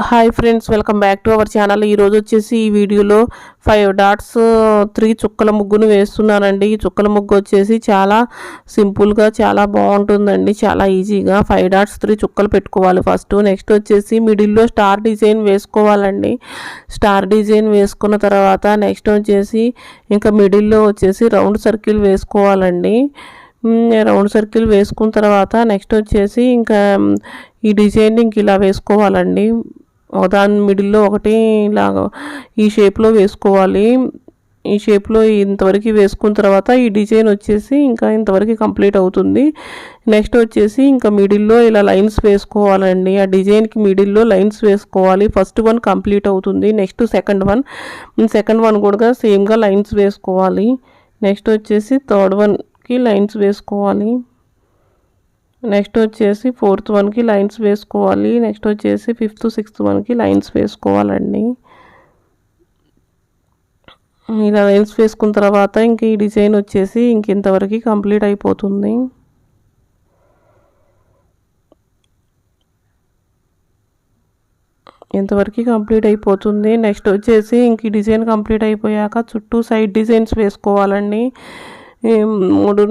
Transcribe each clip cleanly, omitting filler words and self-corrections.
Hi friends, welcome back to our channel. ఈరోజు వచ్చేసి ఈ వీడియోలో 5 డాట్స్ 3 చుక్కల ముగ్గును వేస్తున్నానండి. ఈ చుక్కల ముగ్గు వచ్చేసి చాలా సింపుల్గా చాలా బాగుంటుందండి. చాలా ఈజీగా 5 డాట్స్ 3 చుక్కలు పెట్టుకోవాలి ఫస్ట్. నెక్స్ట్ వచ్చేసి మిడిల్లో స్టార్ డిజైన్ వేసుకోవాలండి. స్టార్ డిజైన్ వేసుకున్న తర్వాత నెక్స్ట్ వచ్చేసి ఇంకా మిడిల్లో వచ్చేసి రౌండ్ సర్కిల్ వేసుకోవాలండి. రౌండ్ సర్కిల్ వేసుకున్న తర్వాత నెక్స్ట్ వచ్చేసి ఇంకా ఈ డిజైన్ ఇంక ఇలా వేసుకోవాలండి. దాని మిడిల్లో ఒకటి ఇలాగ ఈ షేప్లో వేసుకోవాలి. ఈ షేప్లో ఇంతవరకు వేసుకున్న తర్వాత ఈ డిజైన్ వచ్చేసి ఇంకా ఇంతవరకు కంప్లీట్ అవుతుంది. నెక్స్ట్ వచ్చేసి ఇంకా మిడిల్లో ఇలా లైన్స్ వేసుకోవాలండి. ఆ డిజైన్కి మిడిల్లో లైన్స్ వేసుకోవాలి. ఫస్ట్ వన్ కంప్లీట్ అవుతుంది. నెక్స్ట్ సెకండ్ వన్ కూడా సేమ్గా లైన్స్ వేసుకోవాలి. నెక్స్ట్ వచ్చేసి థర్డ్ వన్కి లైన్స్ వేసుకోవాలి. నెక్స్ట్ వచ్చేసి ఫోర్త్ వన్కి లైన్స్ వేసుకోవాలి. నెక్స్ట్ వచ్చేసి ఫిఫ్త్ సిక్స్త్ వన్కి లైన్స్ వేసుకోవాలండి. ఇలా లైన్స్ వేసుకున్న తర్వాత ఇంక ఈ డిజైన్ వచ్చేసి ఇంతవరకు కంప్లీట్ అయిపోతుంది. ఇంతవరకు కంప్లీట్ అయిపోతుంది. నెక్స్ట్ వచ్చేసి ఇంక ఈ డిజైన్ కంప్లీట్ అయిపోయాక చుట్టూ సైడ్ డిజైన్స్ వేసుకోవాలండి. 3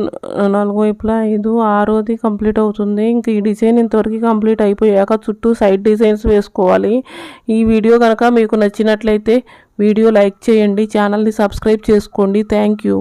4 వైపులా 5 6ది కంప్లీట్ అవుతుంది. ఇంక ఈ డిజైన్ ఇంతవరకు కంప్లీట్ అయిపోయాక చుట్టూ సైడ్ డిజైన్స్ వేసుకోవాలి. ఈ వీడియో కనుక మీకు నచ్చినట్లయితే వీడియో లైక్ చేయండి, ఛానల్ని సబ్స్క్రైబ్ చేసుకోండి. Thank you.